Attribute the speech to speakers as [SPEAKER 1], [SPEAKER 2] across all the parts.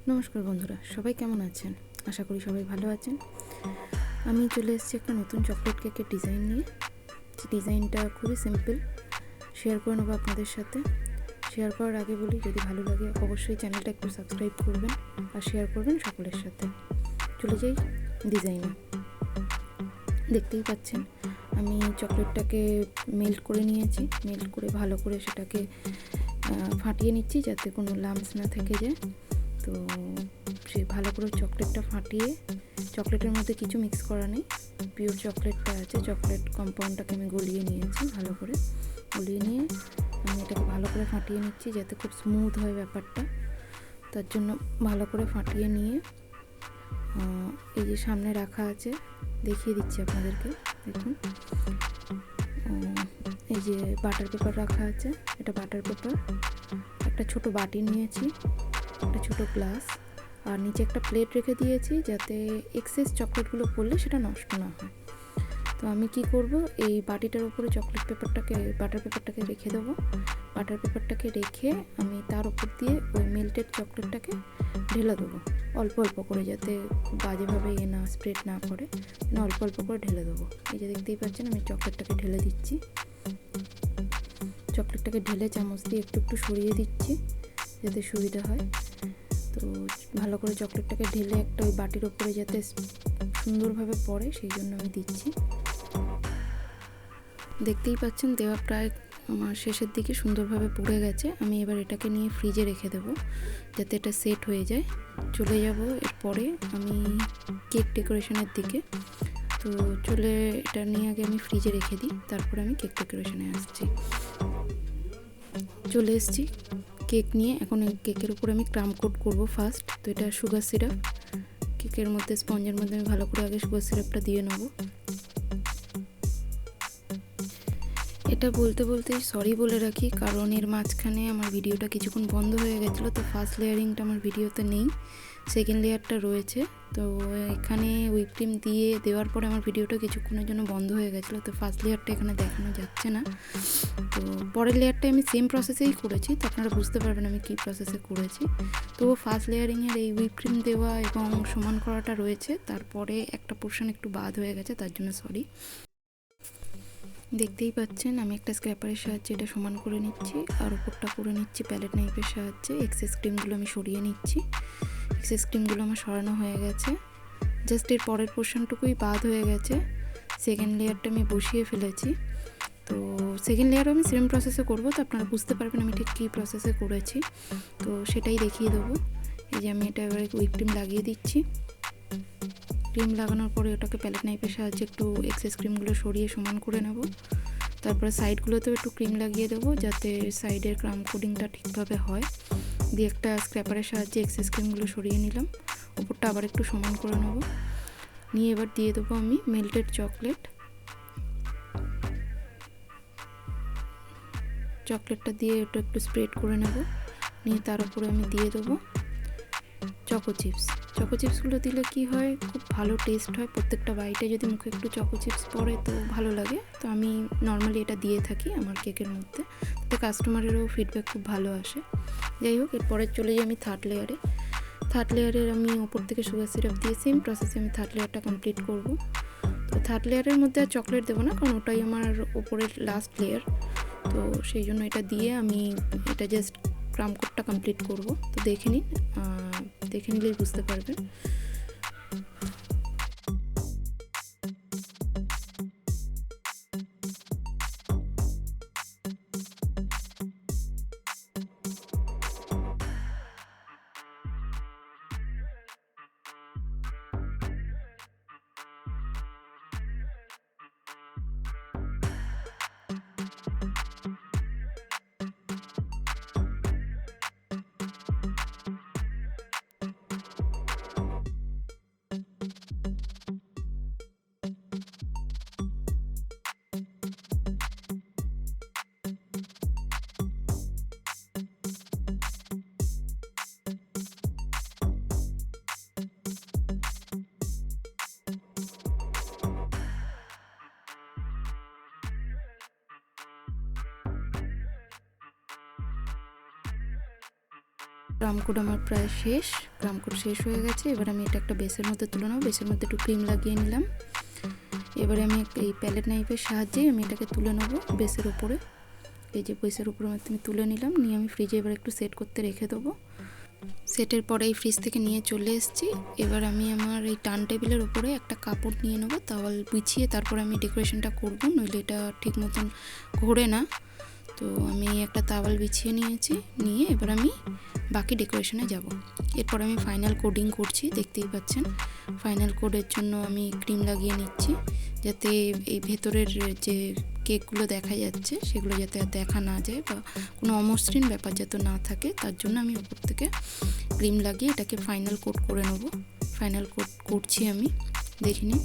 [SPEAKER 1] নমস্কার বন্ধুরা, সবাই কেমন আছেন? আশা করি সবাই ভালো আছেন। আমি চলে এসেছি একটা নতুন চকলেট কেকের ডিজাইন নিয়ে। ডিজাইনটা খুবই সিম্পল, শেয়ার করে নেবো আপনাদের সাথে। শেয়ার করার আগে বলি, যদি ভালো লাগে অবশ্যই চ্যানেলটা একটু সাবস্ক্রাইব করবেন আর শেয়ার করবেন সকলের সাথে। চলে যাই ডিজাইনে। দেখতেই পাচ্ছেন আমি চকলেটটাকে মেল্ট করে নিয়েছি। মেল্ট করে ভালো করে সেটাকে ফাটিয়ে নিচ্ছি যাতে কোনো লাম্পস না থেকে যায়। তো সে ভালো করে চকলেটটা ফাটিয়ে, চকলেটের মধ্যে কিছু মিক্স করা নেই, পিওর চকলেটটা আছে, চকলেট কম্পাউন্ডটাকে আমি গলিয়ে নিয়েছি। ভালো করে গলিয়ে নিয়ে আমি এটাকে ভালো করে ফাটিয়ে নিচ্ছি যাতে খুব স্মুথ হয় ব্যাপারটা। তার জন্য ভালো করে ফাটিয়ে নিয়ে এই যে সামনে রাখা আছে, দেখিয়ে দিচ্ছি আপনাদেরকে। দেখুন, এই যে বাটার পেপার রাখা আছে, এটা বাটার পেপার। একটা ছোট বাটি নিয়েছি, একটা ছোট গ্লাস, আর নিচে একটা প্লেট রেখে দিয়েছি যাতে এক্সেস চকলেটগুলো পড়লে সেটা নষ্ট না হয়। তো আমি কি করব, এই বাটিটার উপরে বাটার পেপারটাকে রেখে দেবো। বাটার পেপারটাকে রেখে আমি তার উপর দিয়ে ওই মেল্টেড চকলেটটাকে ঢেলে দেবো অল্প অল্প করে, যাতে বাজেভাবে না স্প্রেড না করে, অল্প অল্প করে ঢেলে দেবো। এই যে দেখতেই পাচ্ছেন আমি চকলেটটাকে ঢেলে দিচ্ছি। চকলেটটাকে ঢেলে চামচ দিয়ে একটু একটু সরিয়ে দিচ্ছি যাতে সুবিধা হয়। তো ভালো করে চকলেটটাকে ঢেলে একটা ওই বাটির ওপরে যাতে সুন্দরভাবে পড়ে সেই জন্য আমি দিচ্ছি। দেখতেই পাচ্ছেন দেওয়া প্রায় আমার শেষের দিকে সুন্দরভাবে পড়ে গেছে। আমি এবার এটাকে নিয়ে ফ্রিজে রেখে দেবো যাতে এটা সেট হয়ে যায়। চলে যাব এরপরে আমি কেক ডেকোরেশনের দিকে। তো এটা নিয়ে আগে আমি ফ্রিজে রেখে দিই, তারপরে আমি কেক ডেকোরেশনে আসছি। চলে এসেছি কেক নিয়ে। এখন এই কেকের উপরে আমি ক্রাম কোট করবো ফার্স্ট। তো এটা সুগার সিরাপ, কেকের মধ্যে স্পঞ্জের মধ্যে আমি ভালো করে আগে সুগার সিরাপটা দিয়ে নেবো। এটা বলতে বলতেই সরি বলে রাখি, কারণ এর মাঝখানে আমার ভিডিওটা কিছুক্ষণ বন্ধ হয়ে গেছিলো। তো ফার্স্ট লেয়ারিংটা আমার ভিডিওতে নেই, সেকেন্ড লেয়ারটা রয়েছে। তো এখানে হুইপ ক্রিম দিয়ে দেওয়ার পরে আমার ভিডিওটা কিছুক্ষণের জন্য বন্ধ হয়ে গেছিলো, তো ফার্স্ট লেয়ারটা এখানে দেখানো যাচ্ছে না। তো পরের লেয়ারটা আমি সেম প্রসেসেই করেছি, তো আপনারা বুঝতে পারবেন আমি কী প্রসেসে করেছি। তো ফার্স্ট লেয়ারিংয়ের এই হুইপ ক্রিম দেওয়া এবং সমান করাটা রয়েছে, তারপরে একটা পোর্শন একটু বাদ হয়ে গেছে, তার জন্য সরি। দেখতেই পাচ্ছেন আমি একটা স্ক্র্যাপারের সাহায্যে এটা সমান করে নিচ্ছি আর উপরটা করে নিচ্ছি প্যালেট নাইফের সাহায্যে। এক্সেস ক্রিমগুলো আমি সরিয়ে নিচ্ছি। এক্সেস ক্রিমগুলো আমার সরানো হয়ে গেছে, জাস্ট এর পরের পোর্শনটুকুই বাদ হয়ে গেছে। সেকেন্ড লেয়ারটা আমি বসিয়ে ফেলেছি। তো সেকেন্ড লেয়ারও আমি সেম প্রসেসে করবো, তো আপনারা বুঝতে পারবেন আমি ঠিক কী প্রসেসে করেছি, তো সেটাই দেখিয়ে দেবো। এই যে আমি এটা এবারে হুইপ ক্রিম লাগিয়ে দিচ্ছি। ক্রিম লাগানোর পরে ওটাকে প্যালেট নাইফের সাহায্যে একটু এক্সেস ক্রিমগুলো সরিয়ে সমান করে নেব। তারপরে সাইডগুলোতেও একটু ক্রিম লাগিয়ে দেবো যাতে সাইডের ক্রাম কোডিংটা ঠিকভাবে হয়। দিয়ে একটা স্ক্র্যাপারের সাহায্যে এক্সেস ক্রিমগুলো সরিয়ে নিলাম, ওপরটা আবার একটু সমান করে নেব। নিয়ে এবার দিয়ে দেবো আমি মেল্টেড চকলেটটা দিয়ে ওটা একটু স্প্রেড করে নেব। নিয়ে তার উপরে আমি দিয়ে দেবো চকো চিপসগুলো দিলে কি হয়, খুব ভালো টেস্ট হয়। প্রত্যেকটা বাইটে যদি মুখে একটু চকো চিপস পড়ে তো ভালো লাগে। তো আমি নর্মালি এটা দিয়ে থাকি আমার কেকের মধ্যে, তাতে কাস্টমারেরও ফিডব্যাক খুব ভালো আসে। যাই হোক, এরপরে চলে যাই আমি থার্ড লেয়ারের আমি ওপর থেকে সুগার সিরাপ দিয়ে সেম প্রসেসে আমি থার্ড লেয়ারটা কমপ্লিট করব। তো থার্ড লেয়ারের মধ্যে আর চকলেট দেবো না, কারণ ওটাই আমার ওপরের লাস্ট লেয়ার। তো সেই জন্য এটা দিয়ে আমি এটা জাস্ট ক্রাম কোটটা কমপ্লিট করব। তো দেখে নিলেই বুঝতে পারবেন। ক্রাম কোড আমার প্রায় শেষ, ক্রাম কোড শেষ হয়ে গেছে। এবার আমি এটা একটা বেসের মধ্যে তুলে নেবো। বেসের মধ্যে একটু ক্রিম লাগিয়ে নিলাম। এবারে আমি এই প্যালেট নাইফের সাহায্যে আমি এটাকে তুলে নেবো বেসের উপরে। এই যে বেসের উপরে আমি তুলে নিলাম, নিয়ে আমি ফ্রিজে এবার একটু সেট করতে রেখে দেবো। সেটের পরে এই ফ্রিজ থেকে নিয়ে চলে এসেছি। এবার আমি আমার এই টার্ন টেবিলের উপরে একটা কাপড় নিয়ে নেবো, তাওয়াল বিছিয়ে তারপর আমি ডেকোরেশনটা করবো, নইলে এটা ঠিক মতন ঘোরে না। তো আমি একটা তাওয়াল বিছিয়ে নিয়েছি, নিয়ে এবার আমি বাকি ডেকোরেশনে যাব। এরপর আমি ফাইনাল কোডিং করছি, দেখতেই পাচ্ছেন। ফাইনাল কোডের জন্য আমি ক্রিম লাগিয়ে নিচ্ছি, যাতে এই ভেতরের যে কেকগুলো দেখা যাচ্ছে সেগুলো যাতে দেখা না যায় বা কোনো অমসৃণ ব্যাপার যাতে না থাকে, তার জন্য আমি উপর থেকে ক্রিম লাগিয়ে এটাকে ফাইনাল কোট করে নেব। ফাইনাল কোট করছি আমি, দেখে নিন।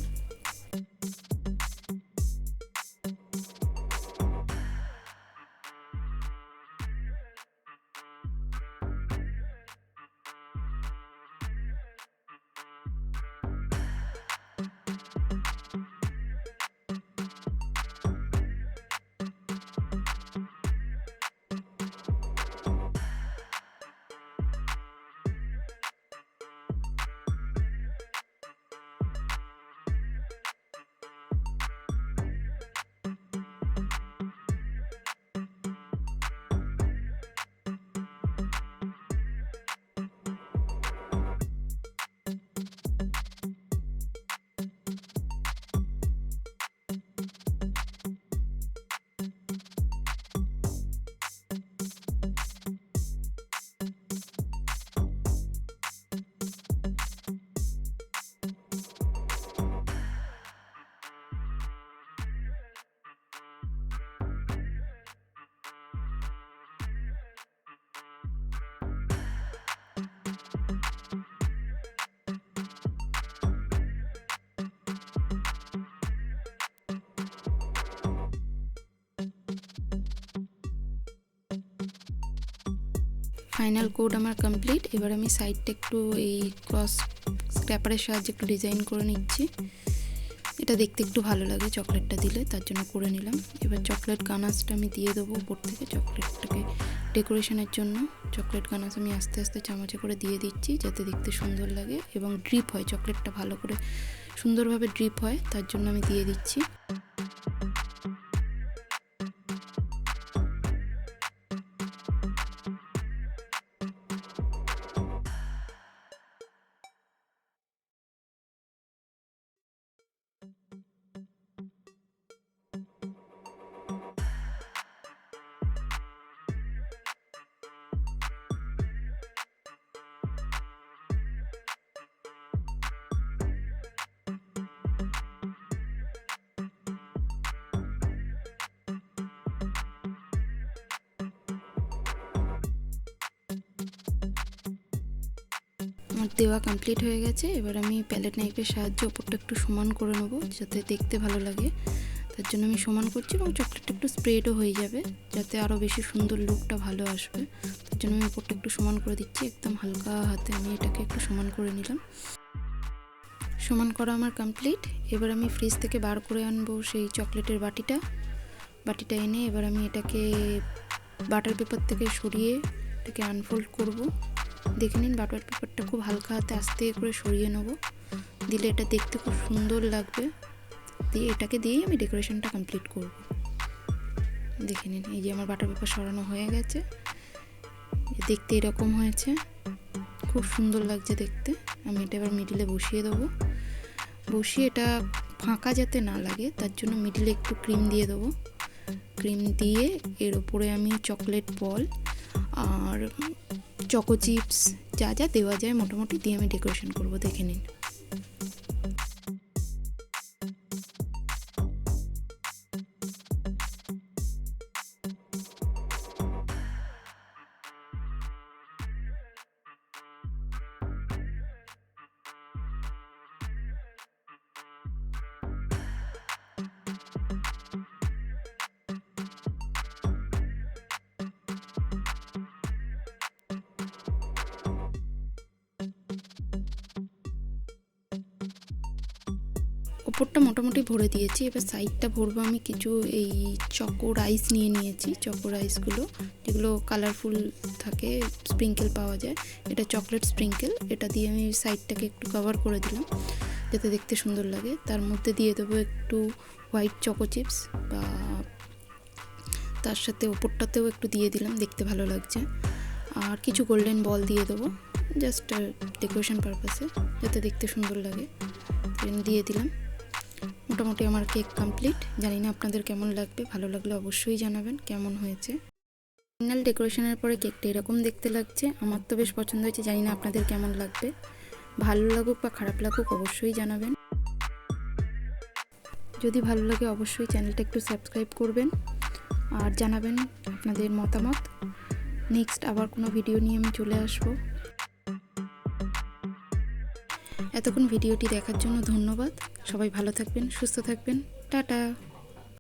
[SPEAKER 1] ফাইনাল কোড আমার কমপ্লিট। এবার আমি সাইডটা একটু এই ক্রস স্ক্র্যাপারের সাহায্যে একটু ডিজাইন করে নিচ্ছি। এটা দেখতে একটু ভালো লাগে চকলেটটা দিলে, তার জন্য করে নিলাম। এবার চকলেট গানাশটা আমি দিয়ে দেবো উপর থেকে, চকলেটটাকে ডেকোরেশনের জন্য। চকলেট গানাশ আমি আস্তে আস্তে চামচে করে দিয়ে দিচ্ছি, যাতে দেখতে সুন্দর লাগে এবং ড্রিপ হয়, চকলেটটা ভালো করে সুন্দরভাবে ড্রিপ হয়, তার জন্য আমি দিয়ে দিচ্ছি। আমার দেওয়া কমপ্লিট হয়ে গেছে। এবার আমি প্যালেট নাইফের সাহায্যে ওপরটা একটু সমান করে নেবো, যাতে দেখতে ভালো লাগে, তার জন্য আমি সমান করছি। এবং চকলেটটা একটু স্প্রেডও হয়ে যাবে, যাতে আরও বেশি সুন্দর লুকটা ভালো আসবে, তার জন্য আমি ওপরটা একটু সমান করে দিচ্ছি। একদম হালকা হাতে আমি এটাকে একটু সমান করে নিলাম। সমান করা আমার কমপ্লিট। এবার আমি ফ্রিজ থেকে বার করে আনবো সেই চকলেটের বাটিটা এনে এবার আমি এটাকে বাটার পেপার থেকে সরিয়ে এটাকে আনফোল্ড করব। দেখে নিন, বাটার পেপারটা খুব হালকা হাতে আস্তে করে সরিয়ে নেব, দিলে এটা দেখতে খুব সুন্দর লাগবে। দিয়ে এটাকে দিয়েই আমি ডেকোরেশনটা কমপ্লিট করব। দেখে নিন, এই যে আমার বাটার পেপার সরানো হয়ে গেছে, দেখতে এরকম হয়েছে, খুব সুন্দর লাগছে দেখতে। আমি এটা এবার মিডিলে বসিয়ে দেবো। বসিয়ে এটা ফাঁকা যাতে না লাগে, তার জন্য মিডিলে একটু ক্রিম দিয়ে দেবো। ক্রিম দিয়ে এর উপরে আমি চকলেট বল আর চকো চিপস যা যা দেওয়া যায় মোটামুটি দিয়ে আমি ডেকোরেশন করব। দেখে নিন। ওপরটা মোটামুটি ভরে দিয়েছি, এবার সাইডটা ভরবো আমি কিছু এই চকো রাইস নিয়ে নিয়েছি। চকো রাইসগুলো যেগুলো কালারফুল থাকে, স্প্রিঙ্কেল পাওয়া যায়, এটা চকলেট স্প্রিঙ্কেল, এটা দিয়ে আমি সাইডটাকে একটু কভার করে দিলাম যাতে দেখতে সুন্দর লাগে। তার মধ্যে দিয়ে দেবো একটু হোয়াইট চকো চিপস, বা তার সাথে ওপরটাতেও একটু দিয়ে দিলাম, দেখতে ভালো লাগছে। আর কিছু গোল্ডেন বল দিয়ে দেবো জাস্ট ডেকোরেশন পারপাসে, যাতে দেখতে সুন্দর লাগে, দিয়ে দিলাম। মোটামুটি আমার কেক কমপ্লিট। জানি না আপনাদের কেমন লাগবে, ভালো লাগলে অবশ্যই জানাবেন কেমন হয়েছে। ফাইনাল ডেকোরেশনের পরে কেকটা এরকম দেখতে লাগছে, আমার তো বেশ পছন্দ হয়েছে। জানি না আপনাদের কেমন লাগবে, ভালো লাগুক বা খারাপ লাগুক অবশ্যই জানাবেন। যদি ভালো লাগে অবশ্যই চ্যানেলটা একটু সাবস্ক্রাইব করবেন আর জানাবেন আপনাদের মতামত। নেক্সট আবার কোনো ভিডিও নিয়ে আমি চলে আসবো। এতক্ষণ ভিডিওটি দেখার জন্য ধন্যবাদ। সবাই ভালো থাকবেন, সুস্থ থাকবেন, টাটা।